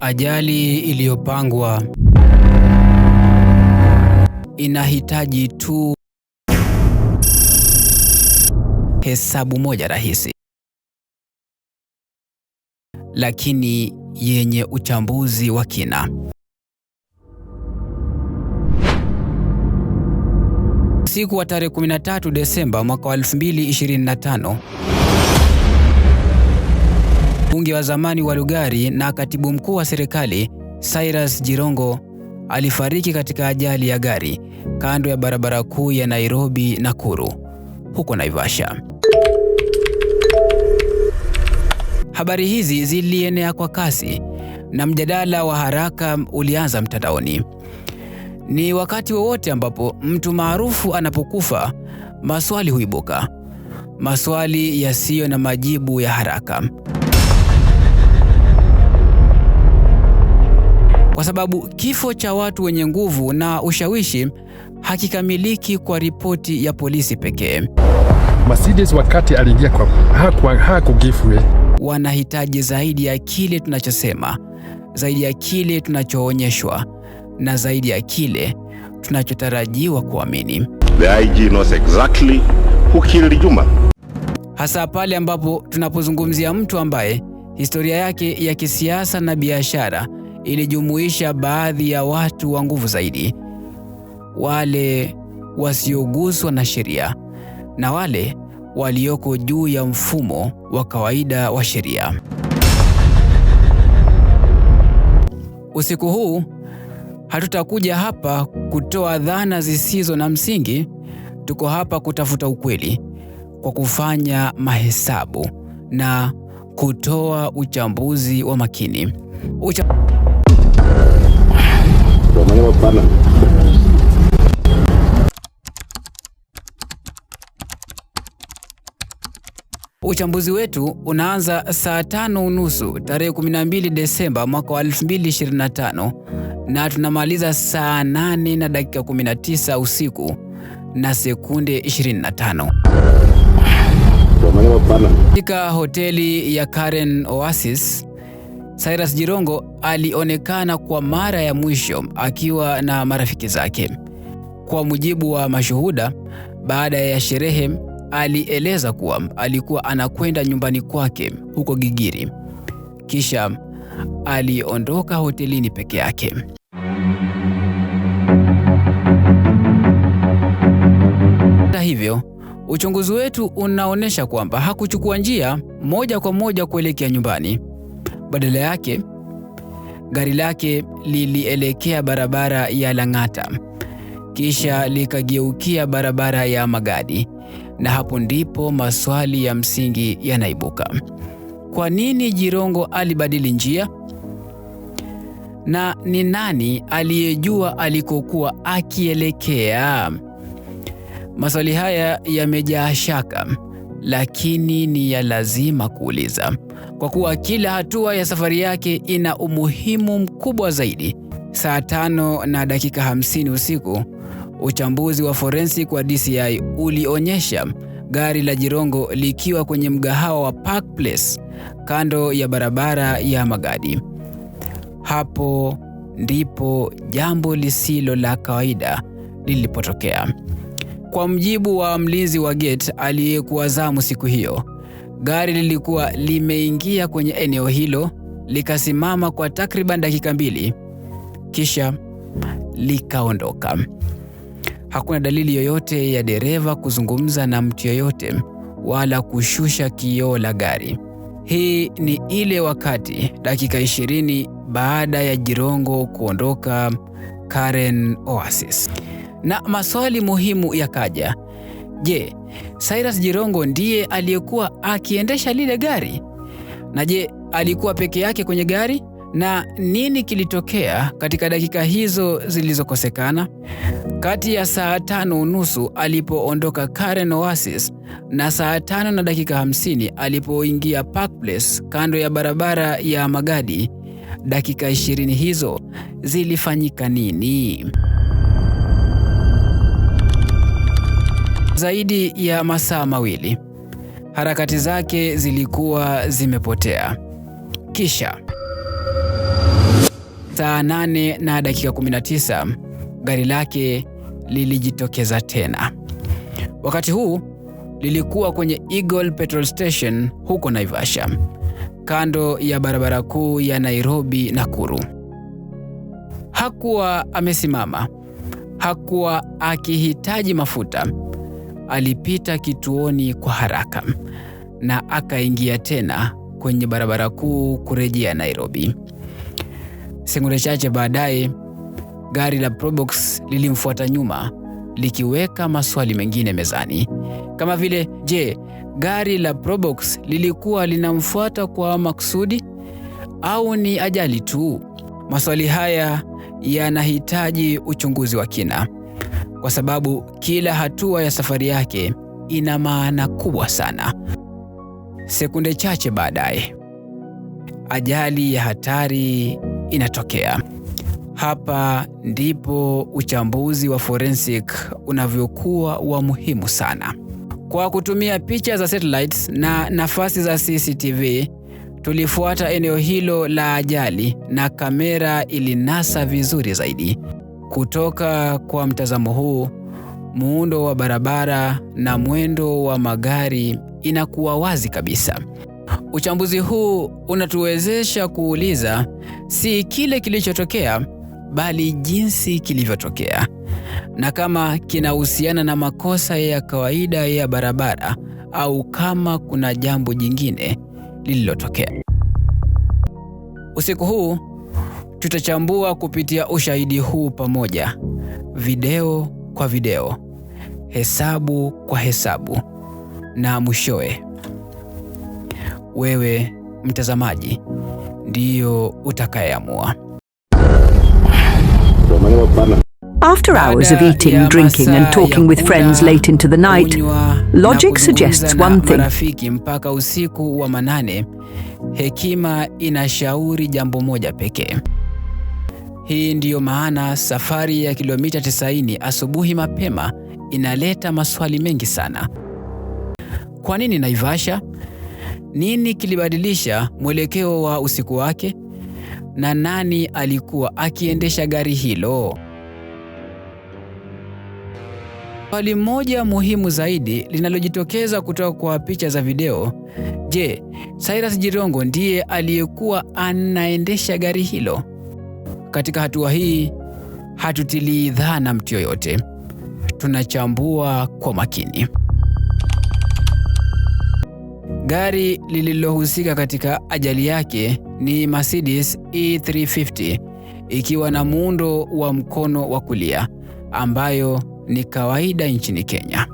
Ajali iliyopangwa inahitaji tu hesabu moja rahisi, lakini yenye uchambuzi wa kina. Usiku wa tarehe 13 Desemba mwaka wa 2025, mbunge wa zamani wa Lugari na katibu mkuu wa serikali Cyrus Jirongo alifariki katika ajali ya gari kando ya barabara kuu ya Nairobi Nakuru huko Naivasha. Habari hizi zilienea kwa kasi na mjadala wa haraka ulianza mtandaoni. Ni wakati wowote ambapo mtu maarufu anapokufa, maswali huibuka, maswali yasiyo na majibu ya haraka. Kwa sababu kifo cha watu wenye nguvu na ushawishi hakikamiliki kwa ripoti ya polisi pekee. Mercedes wakati aliingia kwa hakugive. Wanahitaji zaidi ya kile tunachosema, zaidi ya kile tunachoonyeshwa, na zaidi ya kile tunachotarajiwa kuamini. The IG knows exactly who killed Juma. Hasa pale ambapo tunapozungumzia mtu ambaye historia yake ya kisiasa na biashara ilijumuisha baadhi ya watu wa nguvu zaidi, wale wasioguswa na sheria na wale walioko juu ya mfumo wa kawaida wa sheria. Usiku huu hatutakuja hapa kutoa dhana zisizo na msingi. Tuko hapa kutafuta ukweli kwa kufanya mahesabu na kutoa uchambuzi wa makini. Uchambuzi wetu unaanza saa 5:30 tarehe 12 Desemba mwaka wa 2025 na tunamaliza saa 8:19 usiku na sekunde 25. Katika hoteli ya Karen Oasis, Cyrus Jirongo alionekana kwa mara ya mwisho akiwa na marafiki zake. Kwa mujibu wa mashuhuda, baada ya sherehe alieleza kuwa alikuwa anakwenda nyumbani kwake huko Gigiri, kisha aliondoka hotelini peke yake. Hata hivyo, uchunguzi wetu unaonyesha kwamba hakuchukua njia moja kwa moja kuelekea nyumbani. Badala yake, gari lake lilielekea barabara ya Lang'ata, kisha likageukia barabara ya Magadi, na hapo ndipo maswali ya msingi yanaibuka. Kwa nini Jirongo alibadili njia? Na ni nani aliyejua alikokuwa akielekea? Maswali haya yamejaa shaka, lakini ni ya lazima kuuliza, kwa kuwa kila hatua ya safari yake ina umuhimu mkubwa zaidi. Saa 5:50 usiku, uchambuzi wa forensic wa DCI ulionyesha gari la Jirongo likiwa kwenye mgahawa wa Park Place kando ya barabara ya Magadi. Hapo ndipo jambo lisilo la kawaida lilipotokea. Kwa mjibu wa mlinzi wa gate aliyekuwa zamu siku hiyo, gari lilikuwa limeingia kwenye eneo hilo, likasimama kwa takriban dakika 2, kisha likaondoka. Hakuna dalili yoyote ya dereva kuzungumza na mtu yoyote wala kushusha kioo la gari. Hii ni ile wakati dakika 20 baada ya Jirongo kuondoka Karen Oasis. Na maswali muhimu yakaja. Je, Cyrus Jirongo ndiye aliyekuwa akiendesha lile gari? Na je, alikuwa peke yake kwenye gari? Na nini kilitokea katika dakika hizo zilizokosekana? Kati ya saa 5:30 alipoondoka Karen Oasis na saa 5:50 alipoingia Park Place kando ya barabara ya Magadi, dakika 20 hizo zilifanyika nini? Zaidi ya masaa mawili, harakati zake zilikuwa zimepotea. Kisha Saa 8:19 gari lake lilijitokeza tena. Wakati huu lilikuwa kwenye Eagle Petrol Station huko Naivasha, kando ya barabara kuu ya Nairobi Nakuru. Hakuwa amesimama, hakuwa akihitaji mafuta. Alipita kituoni kwa haraka na akaingia tena kwenye barabara kuu kurejea Nairobi. Sekunde chache baadaye, gari la Probox lilimfuata nyuma likiweka maswali mengine mezani. Kama vile, je, gari la Probox lilikuwa linamfuata kwa makusudi au ni ajali tu? Maswali haya yanahitaji uchunguzi wa kina, kwa sababu kila hatua ya safari yake ina maana kubwa sana. Sekunde chache baadaye, ajali ya hatari inatokea. Hapa ndipo uchambuzi wa forensic unavyokuwa wa muhimu sana. Kwa kutumia picha za satellites na nafasi za CCTV, tulifuata eneo hilo la ajali na kamera ilinasa vizuri zaidi. Kutoka kwa mtazamo huu, muundo wa barabara na mwendo wa magari inakuwa wazi kabisa. Uchambuzi huu unatuwezesha kuuliza si kile kilichotokea, bali jinsi kilivyotokea, na kama kinahusiana na makosa ya kawaida ya barabara au kama kuna jambo jingine lililotokea. Usiku huu tutachambua kupitia ushahidi huu pamoja, video kwa video, hesabu kwa hesabu, na mwishowe wewe mtazamaji ndiyo utakayeamua. After hours of eating, drinking and talking with friends late into the night, logic suggests one thing. Marafiki mpaka usiku wa manane, hekima inashauri jambo moja pekee. Hii ndiyo maana safari ya kilomita 90 asubuhi mapema inaleta maswali mengi sana. Kwa nini Naivasha? Nini kilibadilisha mwelekeo wa usiku wake? Na nani alikuwa akiendesha gari hilo? Swali moja muhimu zaidi linalojitokeza kutoka kwa picha za video. Je, Cyrus Jirongo ndiye aliyekuwa anaendesha gari hilo? Katika hatua hii, hatutilii dhana mtu yoyote. Tunachambua kwa makini. Gari lililohusika katika ajali yake ni Mercedes E350 ikiwa na muundo wa mkono wa kulia, ambayo ni kawaida nchini Kenya.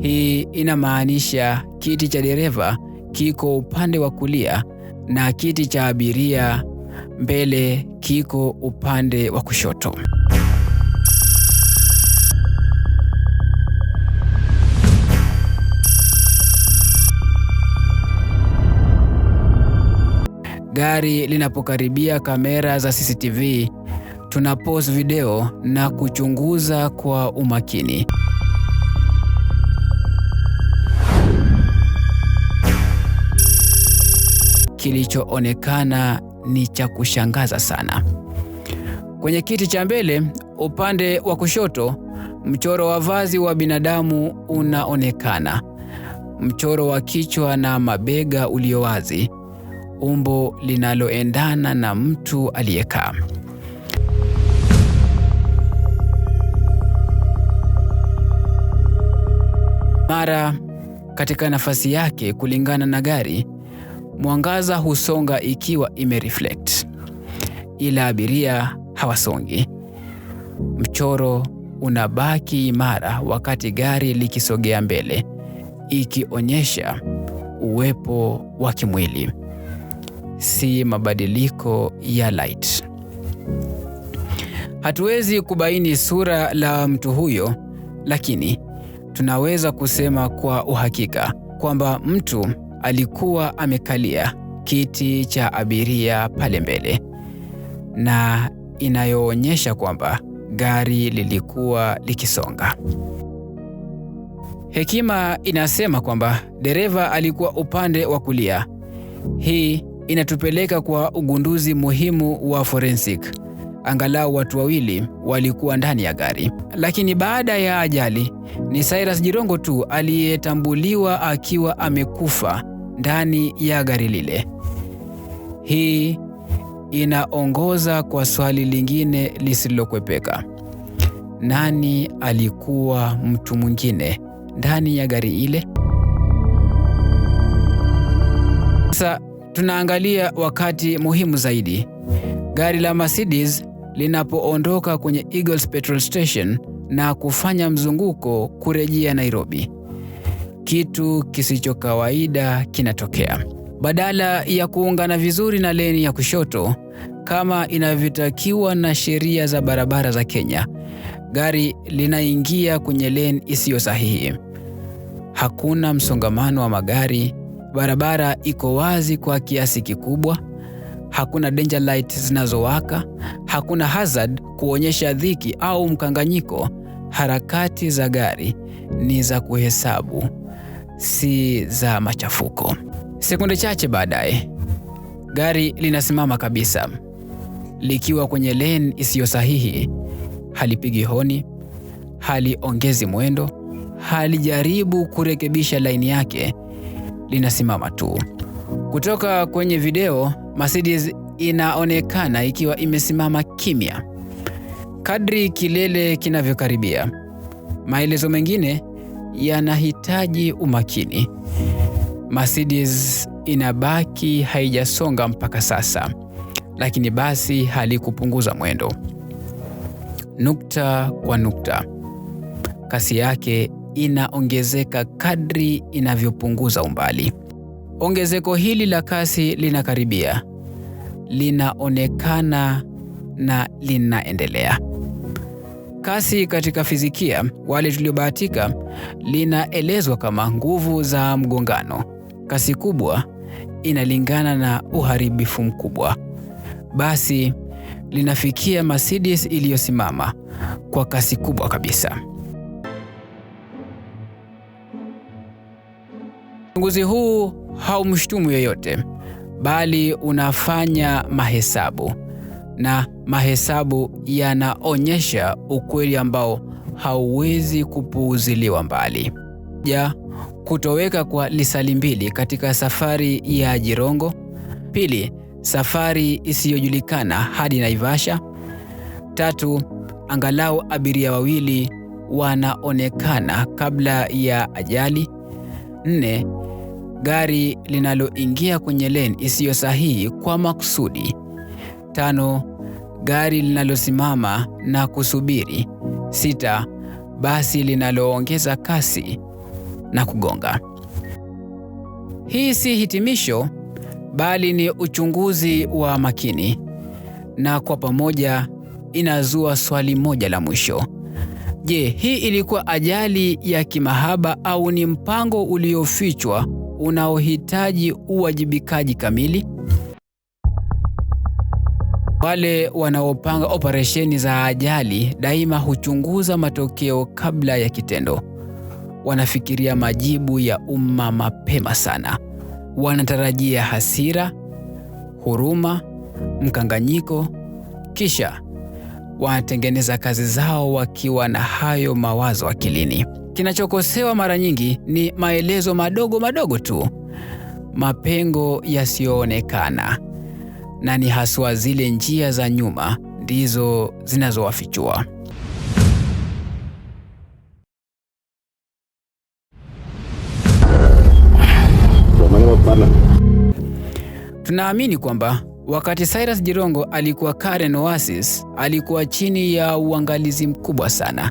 Hii inamaanisha kiti cha dereva kiko upande wa kulia na kiti cha abiria mbele kiko upande wa kushoto. Gari linapokaribia kamera za CCTV, tuna pause video na kuchunguza kwa umakini. Kilichoonekana ni cha kushangaza sana. Kwenye kiti cha mbele, upande wa kushoto, mchoro wa vazi wa binadamu unaonekana. Mchoro wa kichwa na mabega ulio wazi, umbo linaloendana na mtu aliyekaa. Mara katika nafasi yake kulingana na gari, mwangaza husonga ikiwa imereflect, ila abiria hawasongi. Mchoro unabaki imara wakati gari likisogea mbele, ikionyesha uwepo wa kimwili, si mabadiliko ya light. Hatuwezi kubaini sura la mtu huyo, lakini tunaweza kusema kwa uhakika kwamba mtu alikuwa amekalia kiti cha abiria pale mbele, na inayoonyesha kwamba gari lilikuwa likisonga. Hekima inasema kwamba dereva alikuwa upande wa kulia. Hii inatupeleka kwa ugunduzi muhimu wa forensic. Angalau watu 2 walikuwa ndani ya gari. Lakini baada ya ajali, ni Cyrus Jirongo tu aliyetambuliwa akiwa amekufa ndani ya gari lile. Hii inaongoza kwa swali lingine lisilokwepeka. Nani alikuwa mtu mwingine ndani ya gari ile? Sasa tunaangalia wakati muhimu zaidi. Gari la Mercedes linapoondoka kwenye Eagles Petrol Station na kufanya mzunguko kurejea Nairobi. Kitu kisicho kawaida kinatokea. Badala ya kuungana vizuri na leni ya kushoto kama inavyotakiwa na sheria za barabara za Kenya, gari linaingia kwenye leni isiyo sahihi. Hakuna msongamano wa magari, barabara iko wazi kwa kiasi kikubwa, hakuna danger light zinazowaka, hakuna hazard kuonyesha dhiki au mkanganyiko. Harakati za gari ni za kuhesabu, si za machafuko. Sekunde chache baadaye, gari linasimama kabisa, likiwa kwenye lane isiyo sahihi. Halipigi honi, haliongezi mwendo, halijaribu kurekebisha laini yake, linasimama tu. Kutoka kwenye video, Mercedes inaonekana ikiwa imesimama kimya. Kadri kilele kinavyokaribia, maelezo mengine yanahitaji umakini. Mercedes inabaki haijasonga mpaka sasa, lakini basi halikupunguza mwendo. Nukta kwa nukta, kasi yake inaongezeka kadri inavyopunguza umbali. Ongezeko hili la kasi linakaribia, linaonekana na linaendelea. Kasi katika fizikia, wale tuliobahatika, linaelezwa kama nguvu za mgongano. Kasi kubwa inalingana na uharibifu mkubwa. Basi linafikia Mercedes iliyosimama kwa kasi kubwa kabisa. Uchunguzi huu haumshtumu yoyote, bali unafanya mahesabu, na mahesabu yanaonyesha ukweli ambao hauwezi kupuuziliwa mbali. Kutoweka kwa lisali 2 katika safari ya Jirongo. 2, safari isiyojulikana hadi Naivasha. 3, angalau abiria 2 wanaonekana kabla ya ajali. 4, gari linaloingia kwenye lane isiyo sahihi kwa makusudi. 5, gari linalosimama na kusubiri. 6, basi linaloongeza kasi na kugonga. Hii si hitimisho, bali ni uchunguzi wa makini, na kwa pamoja inazua swali moja la mwisho. Je, hii ilikuwa ajali ya kimahaba au ni mpango uliofichwa unaohitaji uwajibikaji kamili? Wale wanaopanga operesheni za ajali daima huchunguza matokeo kabla ya kitendo. Wanafikiria majibu ya umma mapema sana. Wanatarajia hasira, huruma, mkanganyiko, kisha wanatengeneza kazi zao wakiwa na hayo mawazo akilini. Kinachokosewa mara nyingi ni maelezo madogo madogo tu, mapengo yasiyoonekana, na ni haswa zile njia za nyuma ndizo zinazowafichua. Tunaamini kwamba wakati Cyrus Jirongo alikuwa Karen Oasis, alikuwa chini ya uangalizi mkubwa sana.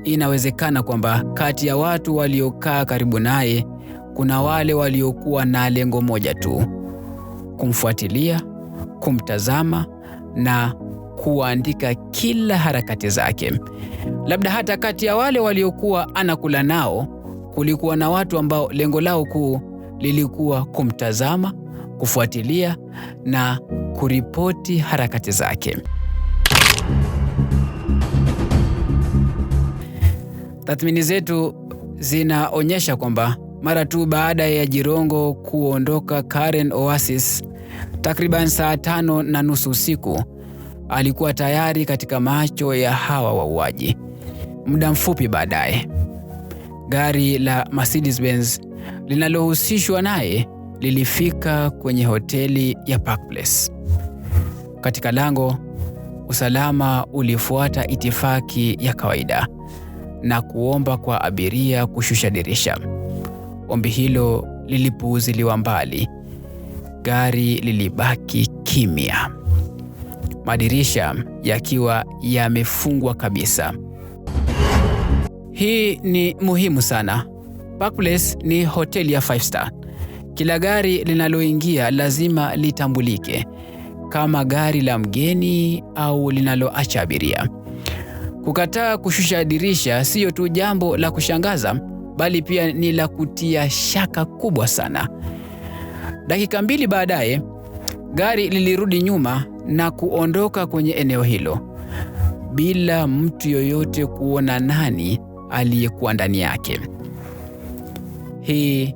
Inawezekana kwamba kati ya watu waliokaa karibu naye kuna wale waliokuwa na lengo moja tu: kumfuatilia, kumtazama na kuandika kila harakati zake. Labda hata kati ya wale waliokuwa anakula nao kulikuwa na watu ambao lengo lao kuu lilikuwa kumtazama, kufuatilia na kuripoti harakati zake. Tathmini zetu zinaonyesha kwamba mara tu baada ya Jirongo kuondoka Karen Oasis, Takriban saa 5:30 usiku alikuwa tayari katika macho ya hawa wauaji. Muda mfupi baadaye, gari la Mercedes-Benz linalohusishwa naye lilifika kwenye hoteli ya Park Place. Katika lango, usalama ulifuata itifaki ya kawaida na kuomba kwa abiria kushusha dirisha. Ombi hilo lilipuuziliwa mbali. Gari lilibaki kimya, madirisha yakiwa yamefungwa kabisa. Hii ni muhimu sana. Park Place ni hoteli ya 5 star. Kila gari linaloingia lazima litambulike kama gari la mgeni au linaloacha abiria. Kukataa kushusha dirisha siyo tu jambo la kushangaza, bali pia ni la kutia shaka kubwa sana. Dakika 2 baadaye, gari lilirudi nyuma na kuondoka kwenye eneo hilo bila mtu yoyote kuona nani aliyekuwa ndani yake. Hii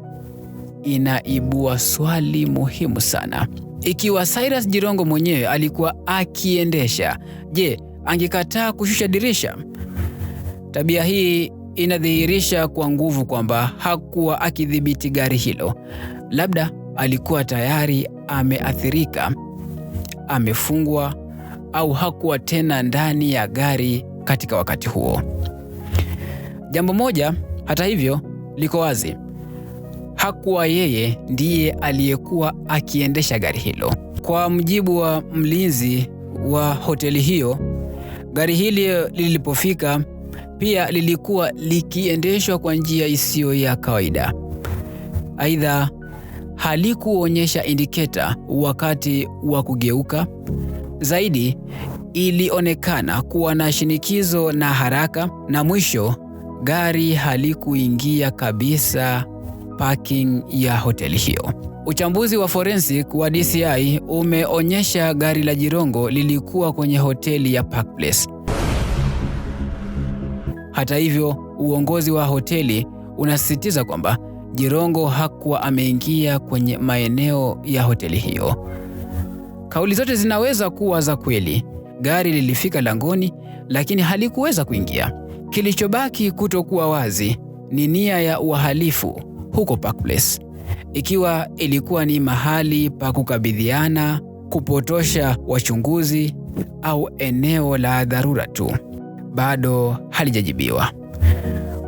inaibua swali muhimu sana. Ikiwa Cyrus Jirongo mwenyewe alikuwa akiendesha, je, angekataa kushusha dirisha? Tabia hii inadhihirisha kwa nguvu kwamba hakuwa akidhibiti gari hilo. Labda alikuwa tayari ameathirika, amefungwa, au hakuwa tena ndani ya gari katika wakati huo. Jambo moja, hata hivyo, liko wazi. Hakuwa yeye ndiye aliyekuwa akiendesha gari hilo. Kwa mujibu wa mlinzi wa hoteli hiyo, gari hili lilipofika pia lilikuwa likiendeshwa kwa njia isiyo ya kawaida. Aidha, halikuonyesha indiketa wakati wa kugeuka. Zaidi, ilionekana kuwa na shinikizo na haraka, na mwisho gari halikuingia kabisa parking ya hoteli hiyo. Uchambuzi wa forensic wa DCI umeonyesha gari la Jirongo lilikuwa kwenye hoteli ya Park Place. Hata hivyo, uongozi wa hoteli unasisitiza kwamba Jirongo hakuwa ameingia kwenye maeneo ya hoteli hiyo. Kauli zote zinaweza kuwa za kweli. Gari lilifika langoni lakini halikuweza kuingia. Kilichobaki kutokuwa wazi ni nia ya uhalifu huko Park Place. Ikiwa ilikuwa ni mahali pa kukabidhiana, kupotosha wachunguzi, au eneo la dharura tu, bado halijajibiwa.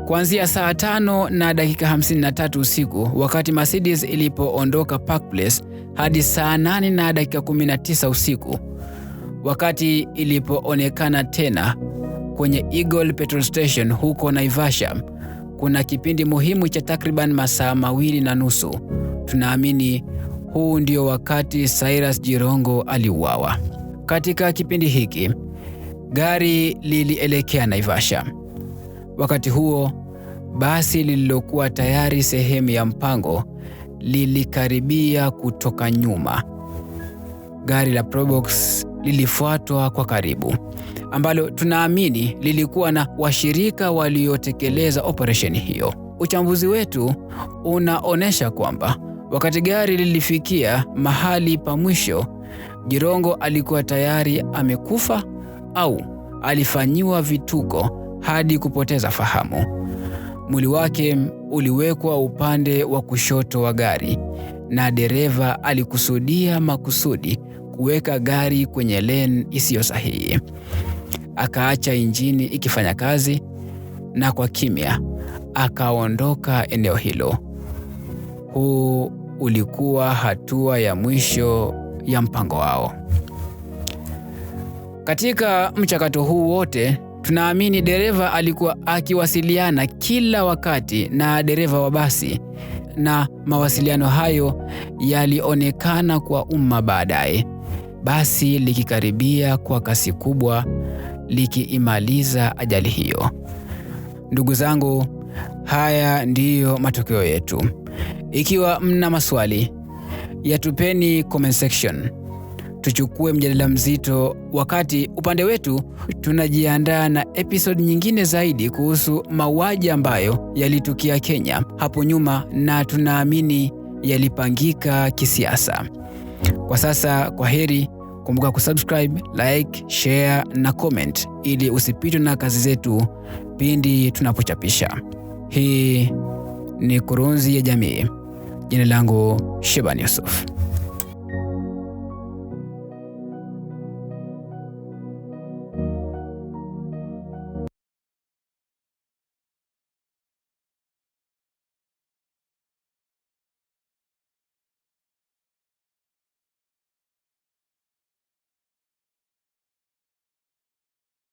Kuanzia saa 5:53 usiku, wakati Mercedes ilipoondoka Park Place, hadi saa 8:19 usiku, wakati ilipoonekana tena kwenye Eagle Petrol Station huko Naivasha, kuna kipindi muhimu cha takriban masaa 2.5. Tunaamini huu ndio wakati Cyrus Jirongo aliuawa. Katika kipindi hiki, gari lilielekea Naivasha. Wakati huo, basi lililokuwa tayari sehemu ya mpango lilikaribia kutoka nyuma. Gari la Probox lilifuatwa kwa karibu, ambalo tunaamini lilikuwa na washirika waliotekeleza operesheni hiyo. Uchambuzi wetu unaonesha kwamba wakati gari lilifikia mahali pa mwisho, Jirongo alikuwa tayari amekufa au alifanyiwa vituko hadi kupoteza fahamu. Mwili wake uliwekwa upande wa kushoto wa gari, na dereva alikusudia makusudi kuweka gari kwenye lane isiyo sahihi. Akaacha injini ikifanya kazi, na kwa kimya akaondoka eneo hilo. Huu ulikuwa hatua ya mwisho ya mpango wao. Katika mchakato huu wote, tunaamini dereva alikuwa akiwasiliana kila wakati na dereva wa basi, na mawasiliano hayo yalionekana kwa umma baadaye, basi likikaribia kwa kasi kubwa likiimaliza ajali hiyo. Ndugu zangu, haya ndiyo matokeo yetu. Ikiwa mna maswali, yatupeni comment section. Tuchukue mjadala mzito, wakati upande wetu tunajiandaa na episode nyingine zaidi kuhusu mauaji ambayo yalitukia Kenya hapo nyuma na tunaamini yalipangika kisiasa. Kwa sasa, kwa heri. Kumbuka kusubscribe, like, share na comment ili usipitwe na kazi zetu pindi tunapochapisha. Hii ni Kurunzi ya Jamii. Jina langu Sheban Yusuf.